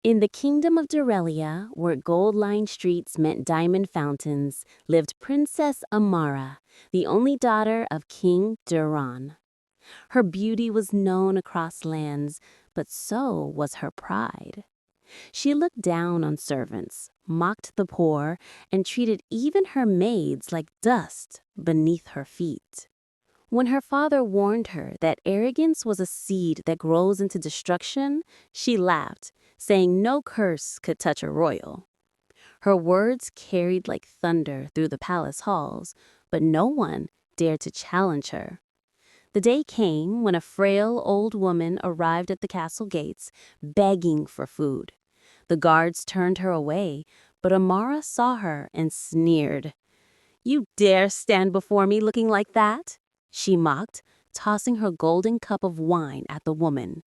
In the kingdom of Dorelia, where gold-lined streets met diamond fountains, lived Princess Amara, the only daughter of King Duran. Her beauty was known across lands, but so was her pride. She looked down on servants, mocked the poor, and treated even her maids like dust beneath her feet. When her father warned her that arrogance was a seed that grows into destruction, she laughed, saying no curse could touch a royal. Her words carried like thunder through the palace halls, but no one dared to challenge her. The day came when a frail old woman arrived at the castle gates, begging for food. The guards turned her away, but Amara saw her and sneered. "You dare stand before me looking like that?" she mocked, tossing her golden cup of wine at the woman.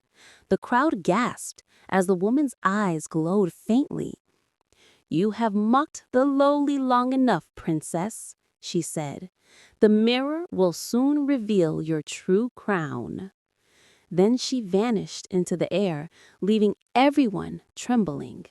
The crowd gasped as the woman's eyes glowed faintly. "You have mocked the lowly long enough, princess," she said. "The mirror will soon reveal your true crown." Then she vanished into the air, leaving everyone trembling.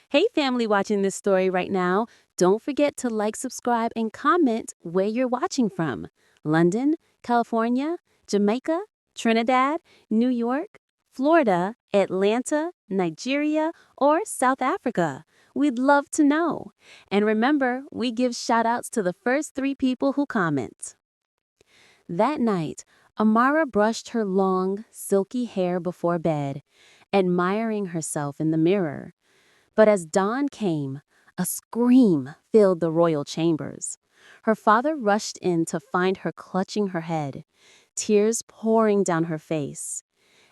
Hey family watching this story right now, don't forget to like, subscribe, and comment where you're watching from. London, California, Jamaica, Trinidad, New York, Florida, Atlanta, Nigeria, or South Africa. We'd love to know. And remember, we give shout-outs to the first 3 people who comment. That night, Amara brushed her long, silky hair before bed, admiring herself in the mirror. But as dawn came, a scream filled the royal chambers. Her father rushed in to find her clutching her head, tears pouring down her face.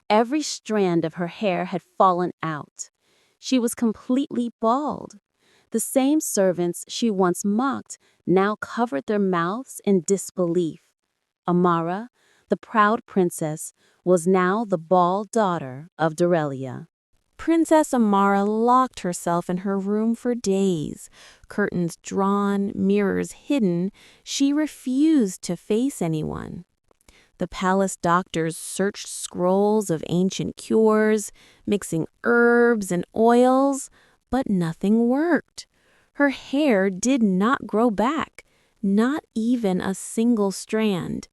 Every strand of her hair had fallen out. She was completely bald. The same servants she once mocked now covered their mouths in disbelief. Amara, the proud princess, was now the bald daughter of Dorelia. Princess Amara locked herself in her room for days. Curtains drawn, mirrors hidden, she refused to face anyone. The palace doctors searched scrolls of ancient cures, mixing herbs and oils, but nothing worked. Her hair did not grow back, not even a single strand.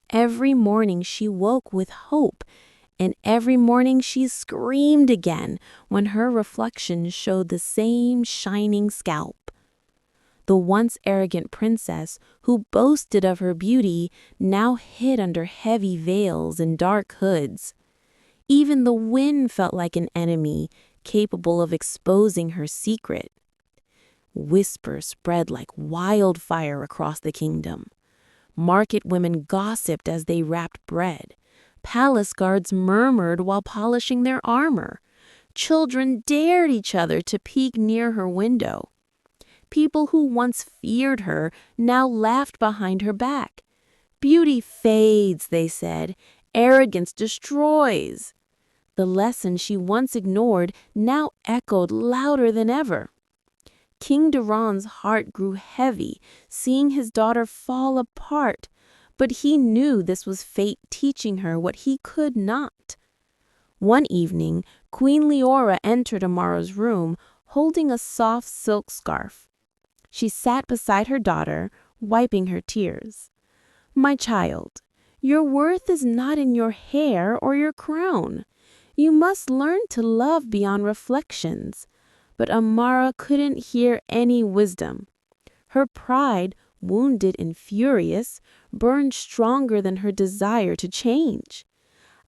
Every morning she woke with hope, and every morning she screamed again when her reflection showed the same shining scalp. The once arrogant princess, who boasted of her beauty, now hid under heavy veils and dark hoods. Even the wind felt like an enemy, capable of exposing her secret. Whispers spread like wildfire across the kingdom. Market women gossiped as they wrapped bread. Palace guards murmured while polishing their armor. Children dared each other to peek near her window. People who once feared her now laughed behind her back. "Beauty fades," they said. "Arrogance destroys." The lesson she once ignored now echoed louder than ever. King Duran's heart grew heavy, seeing his daughter fall apart, but he knew this was fate teaching her what he could not. One evening, Queen Leora entered Amara's room, holding a soft silk scarf. She sat beside her daughter, wiping her tears. "My child, your worth is not in your hair or your crown. You must learn to love beyond reflections." But Amara couldn't hear any wisdom. Her pride, wounded and furious, burned stronger than her desire to change.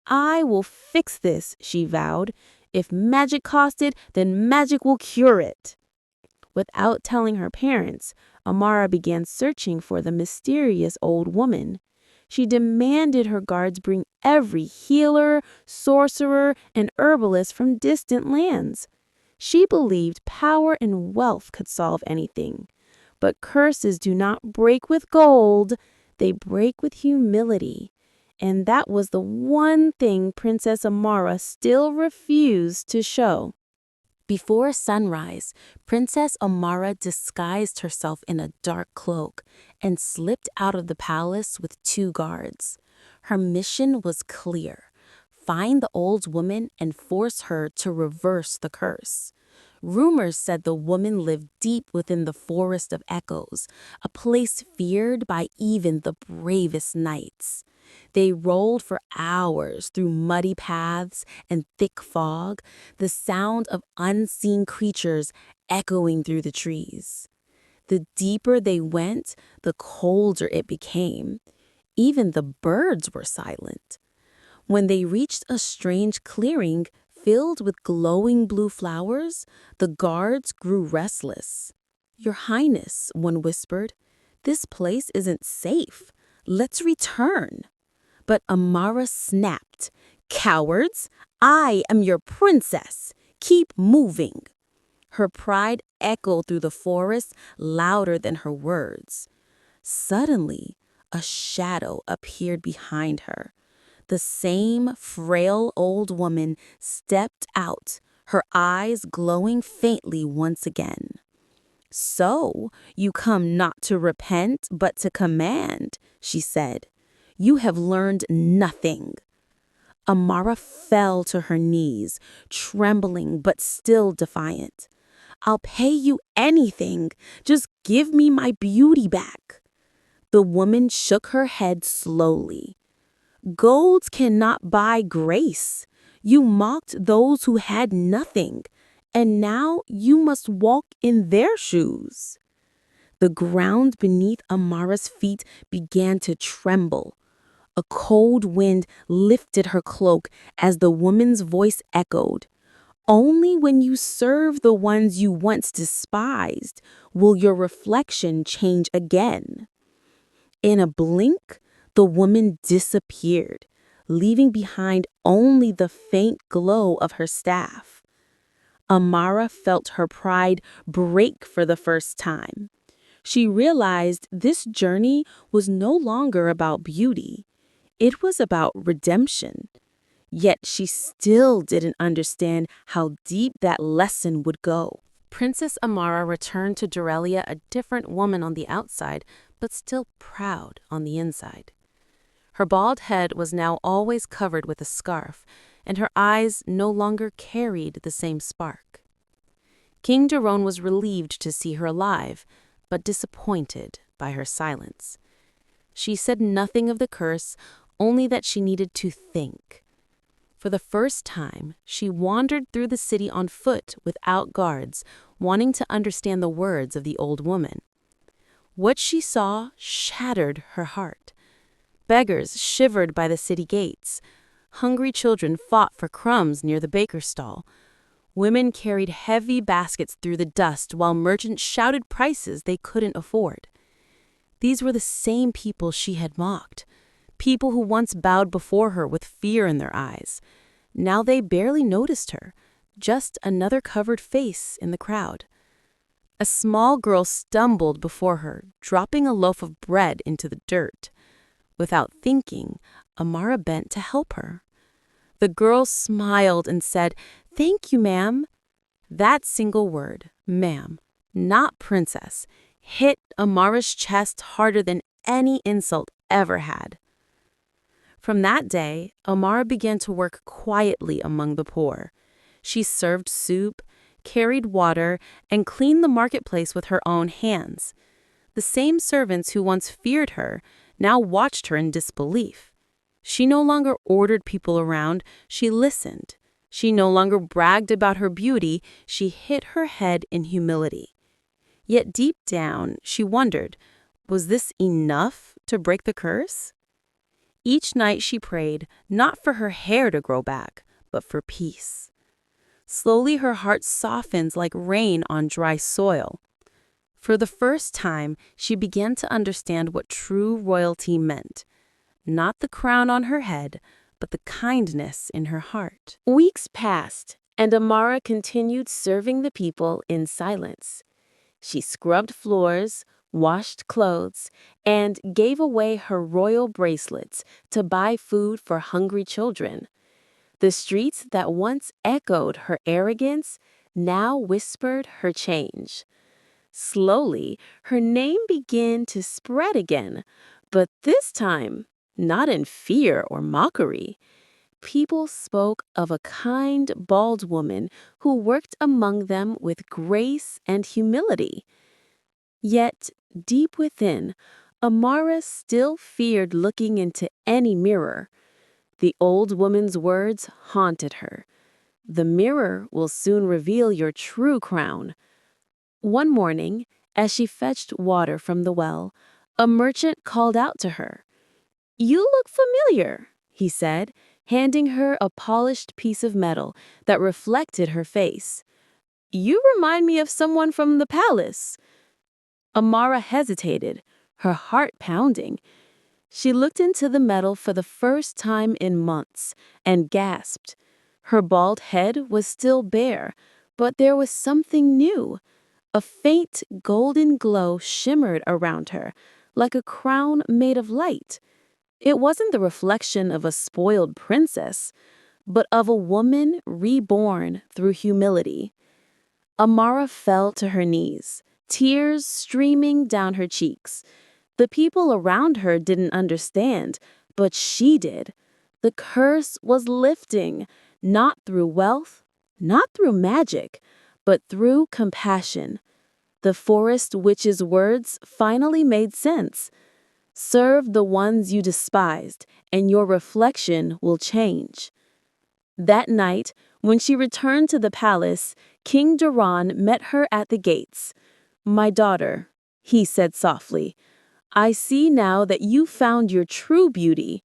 "I will fix this," she vowed. "If magic cost it, then magic will cure it." Without telling her parents, Amara began searching for the mysterious old woman. She demanded her guards bring every healer, sorcerer, and herbalist from distant lands. She believed power and wealth could solve anything. But curses do not break with gold, they break with humility. And that was the one thing Princess Amara still refused to show. Before sunrise, Princess Amara disguised herself in a dark cloak and slipped out of the palace with 2 guards. Her mission was clear: find the old woman and force her to reverse the curse. Rumors said the woman lived deep within the Forest of Echoes, a place feared by even the bravest knights. They rolled for hours through muddy paths and thick fog, the sound of unseen creatures echoing through the trees. The deeper they went, the colder it became. Even the birds were silent. When they reached a strange clearing filled with glowing blue flowers, the guards grew restless. "Your Highness," one whispered, "this place isn't safe. Let's return." But Amara snapped, "Cowards! I am your princess. Keep moving." Her pride echoed through the forest louder than her words. Suddenly, a shadow appeared behind her. The same frail old woman stepped out, her eyes glowing faintly once again. "So, you come not to repent, but to command," she said. "You have learned nothing." Amara fell to her knees, trembling but still defiant. "I'll pay you anything. Just give me my beauty back." The woman shook her head slowly. "Gold cannot buy grace. You mocked those who had nothing, and now you must walk in their shoes." The ground beneath Amara's feet began to tremble. A cold wind lifted her cloak as the woman's voice echoed. "Only when you serve the ones you once despised will your reflection change again." In a blink, the woman disappeared, leaving behind only the faint glow of her staff. Amara felt her pride break for the first time. She realized this journey was no longer about beauty. It was about redemption. Yet she still didn't understand how deep that lesson would go. Princess Amara returned to Dorelia a different woman on the outside, but still proud on the inside. Her bald head was now always covered with a scarf, and her eyes no longer carried the same spark. King Doron was relieved to see her alive, but disappointed by her silence. She said nothing of the curse, only that she needed to think. For the first time, she wandered through the city on foot without guards, wanting to understand the words of the old woman. What she saw shattered her heart. Beggars shivered by the city gates. Hungry children fought for crumbs near the baker's stall. Women carried heavy baskets through the dust while merchants shouted prices they couldn't afford. These were the same people she had mocked, people who once bowed before her with fear in their eyes. Now they barely noticed her, just another covered face in the crowd. A small girl stumbled before her, dropping a loaf of bread into the dirt. Without thinking, Amara bent to help her. The girl smiled and said, "Thank you, ma'am." That single word, "ma'am," not princess, hit Amara's chest harder than any insult ever had. From that day, Amara began to work quietly among the poor. She served soup, carried water, and cleaned the marketplace with her own hands. The same servants who once feared her now watched her in disbelief. She no longer ordered people around, she listened. She no longer bragged about her beauty, she hid her head in humility. Yet deep down, she wondered, was this enough to break the curse? Each night she prayed, not for her hair to grow back, but for peace. Slowly her heart softens like rain on dry soil. For the first time, she began to understand what true royalty meant. Not the crown on her head, but the kindness in her heart. Weeks passed, and Amara continued serving the people in silence. She scrubbed floors, washed clothes, and gave away her royal bracelets to buy food for hungry children. The streets that once echoed her arrogance now whispered her change. Slowly, her name began to spread again, but this time, not in fear or mockery. people spoke of a kind, bald woman who worked among them with grace and humility. Yet, deep within, Amara still feared looking into any mirror. The old woman's words haunted her. The mirror will soon reveal your true crown. One morning, as she fetched water from the well, a merchant called out to her. "You look familiar," he said, handing her a polished piece of metal that reflected her face. "You remind me of someone from the palace." Amara hesitated, her heart pounding. She looked into the metal for the first time in months and gasped. Her bald head was still bare, but there was something new. A faint golden glow shimmered around her, like a crown made of light. It wasn't the reflection of a spoiled princess, but of a woman reborn through humility. Amara fell to her knees, tears streaming down her cheeks. The people around her didn't understand, but she did. The curse was lifting, not through wealth, not through magic, but through compassion. The forest witch's words finally made sense. Serve the ones you despised, and your reflection will change. That night, when she returned to the palace, King Duran met her at the gates. "My daughter," he said softly, "I see now that you found your true beauty."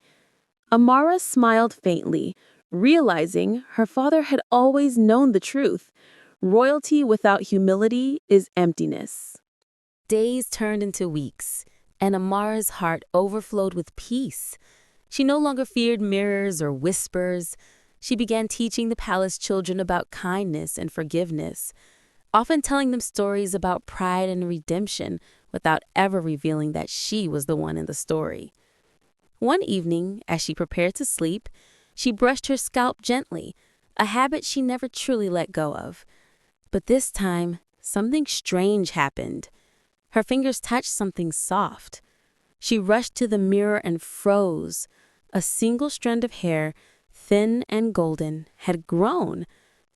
Amara smiled faintly, realizing her father had always known the truth. Royalty without humility is emptiness. Days turned into weeks, and Amara's heart overflowed with peace. She no longer feared mirrors or whispers. She began teaching the palace children about kindness and forgiveness, often telling them stories about pride and redemption without ever revealing that she was the one in the story. One evening, as she prepared to sleep, she brushed her scalp gently, a habit she never truly let go of. But this time, something strange happened. Her fingers touched something soft. She rushed to the mirror and froze. A single strand of hair, thin and golden, had grown.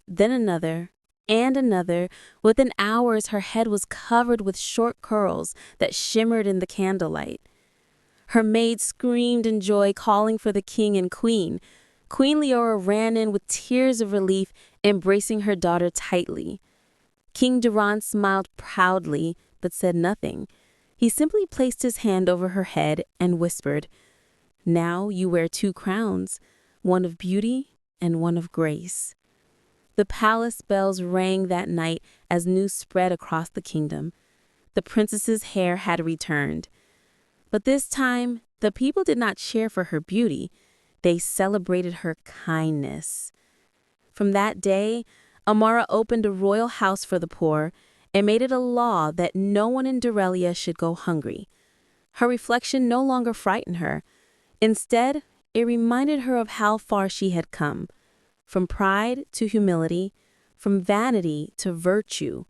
Then another, and another. Within hours, her head was covered with short curls that shimmered in the candlelight. Her maid screamed in joy, calling for the king and queen. Queen Leora ran in with tears of relief, embracing her daughter tightly. King Duran smiled proudly, but said nothing. He simply placed his hand over her head and whispered, "Now you wear two crowns, one of beauty and one of grace." The palace bells rang that night as news spread across the kingdom. The princess's hair had returned. But this time, the people did not cheer for her beauty. They celebrated her kindness. From that day, Amara opened a royal house for the poor and made it a law that no one in Dorelia should go hungry. Her reflection no longer frightened her. Instead, it reminded her of how far she had come, from pride to humility, from vanity to virtue.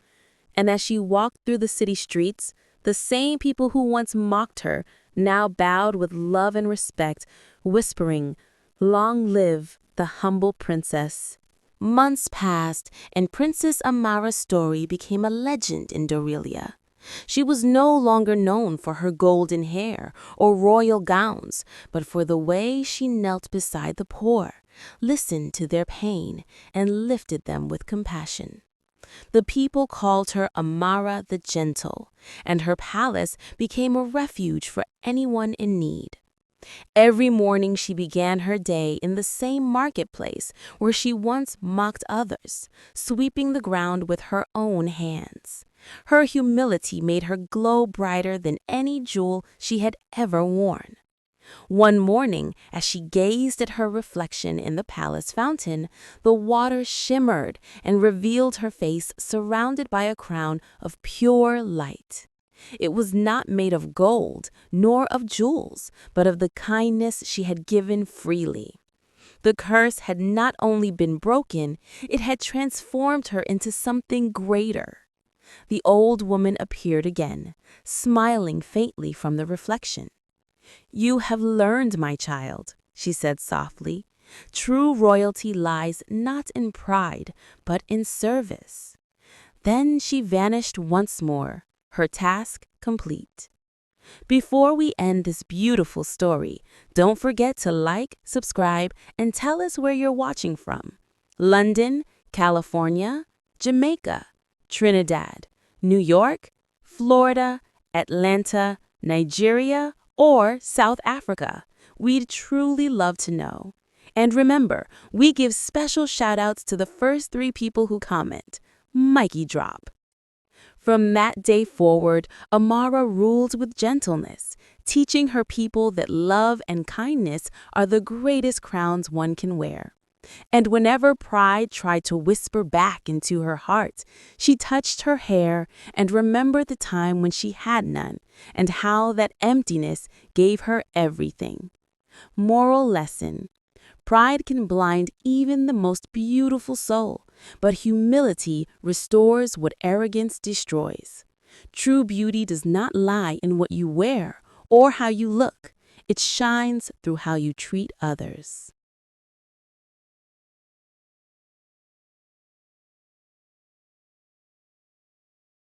And as she walked through the city streets, the same people who once mocked her now bowed with love and respect, whispering, "Long live the humble princess." Months passed, and Princess Amara's story became a legend in Dorelia. She was no longer known for her golden hair or royal gowns, but for the way she knelt beside the poor, listened to their pain, and lifted them with compassion. The people called her Amara the Gentle, and her palace became a refuge for anyone in need. Every morning she began her day in the same marketplace where she once mocked others, sweeping the ground with her own hands. Her humility made her glow brighter than any jewel she had ever worn. One morning, as she gazed at her reflection in the palace fountain, the water shimmered and revealed her face surrounded by a crown of pure light. It was not made of gold, nor of jewels, but of the kindness she had given freely. The curse had not only been broken, it had transformed her into something greater. The old woman appeared again, smiling faintly from the reflection. "You have learned, my child," she said softly. True royalty lies not in pride, but in service. Then she vanished once more, her task complete. Before we end this beautiful story, don't forget to like, subscribe, and tell us where you're watching from. London, California, Jamaica, Trinidad, New York, Florida, Atlanta, Nigeria, or South Africa. We'd truly love to know. And remember, we give special shoutouts to the first 3 people who comment. Mikey Drop. From that day forward, Amara ruled with gentleness, teaching her people that love and kindness are the greatest crowns one can wear. And whenever pride tried to whisper back into her heart, she touched her hair and remembered the time when she had none, and how that emptiness gave her everything. Moral lesson: pride can blind even the most beautiful soul, but humility restores what arrogance destroys. True beauty does not lie in what you wear or how you look. It shines through how you treat others.